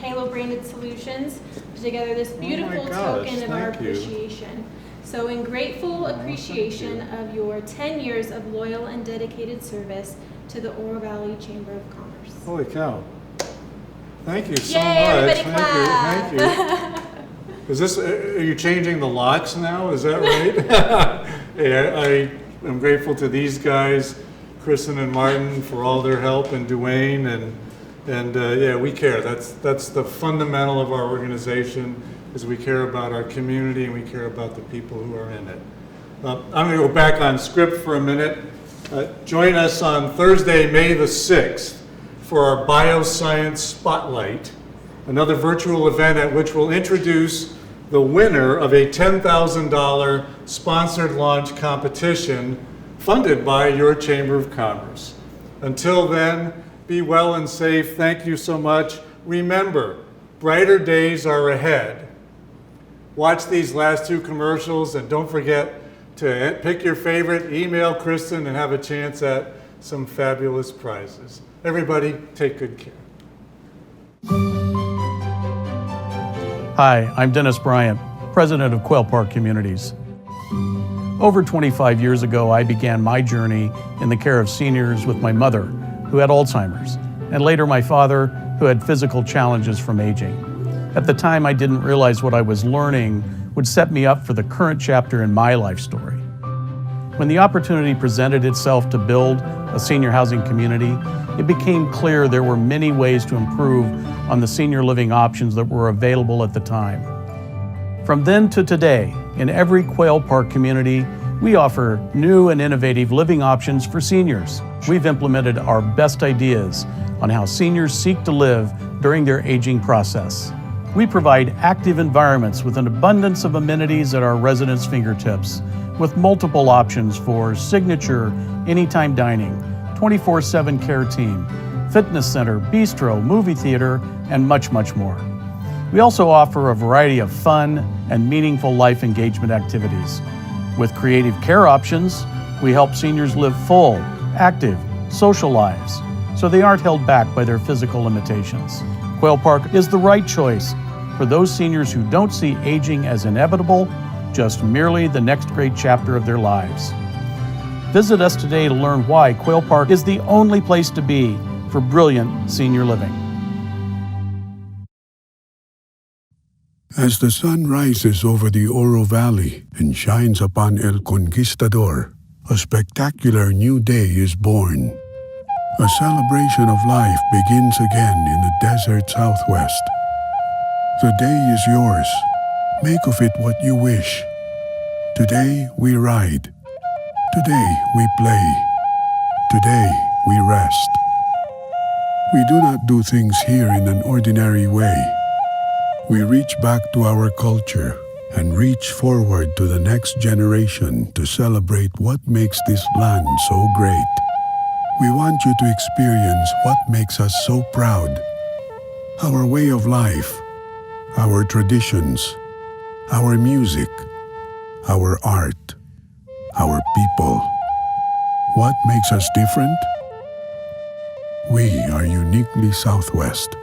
R: Halo branded solutions, put together this beautiful token of our appreciation. So in grateful appreciation of your 10 years of loyal and dedicated service to the Oro Valley Chamber of Commerce.
B: Holy cow. Thank you so
R: Yay,
B: much.
R: Everybody clap.
B: Thank you. Is this, are you changing the locks now? Is that right? Yeah, I am grateful to these guys, Kristen and Martin, for all their help, and Dwayne, and yeah, we care. That's the fundamental of our organization, is we care about our community and we care about the people who are in it. I'm going to go back on script for a minute. Join us on Thursday, May the 6th for our Bioscience Spotlight, another virtual event at which we'll introduce the winner of a $10,000 sponsored launch competition funded by your Chamber of Commerce. Until then, be well and safe. Thank you so much. Remember, brighter days are ahead. Watch these last two commercials, and don't forget to pick your favorite, email Kristen, and have a chance at some fabulous prizes. Everybody, take good care.
S: Hi, I'm Dennis Bryant, president of Quail Park Communities. Over 25 years ago, I began my journey in the care of seniors with my mother, who had Alzheimer's, and later my father, who had physical challenges from aging. At the time, I didn't realize what I was learning would set me up for the current chapter in my life story. When the opportunity presented itself to build a senior housing community, it became clear there were many ways to improve on the senior living options that were available at the time. From then to today, in every Quail Park community, we offer new and innovative living options for seniors. We've implemented our best ideas on how seniors seek to live during their aging process. We provide active environments with an abundance of amenities at our residents' fingertips, with multiple options for signature, anytime dining, 24/7 care team, fitness center, bistro, movie theater, and much, much more. We also offer a variety of fun and meaningful life engagement activities. With creative care options, we help seniors live full, active, social lives, so they aren't held back by their physical limitations. Quail Park is the right choice for those seniors who don't see aging as inevitable, just merely the next great chapter of their lives. Visit us today to learn why Quail Park is the only place to be for brilliant senior living.
T: As the sun rises over the Oro Valley and shines upon El Conquistador, a spectacular new day is born. A celebration of life begins again in the desert Southwest. The day is yours. Make of it what you wish. Today we ride. Today we play. Today we rest. We do not do things here in an ordinary way. We reach back to our culture and reach forward to the next generation to celebrate what makes this land so great. We want you to experience what makes us so proud. Our way of life, our traditions, our music, our art, our people. What makes us different? We are uniquely Southwest.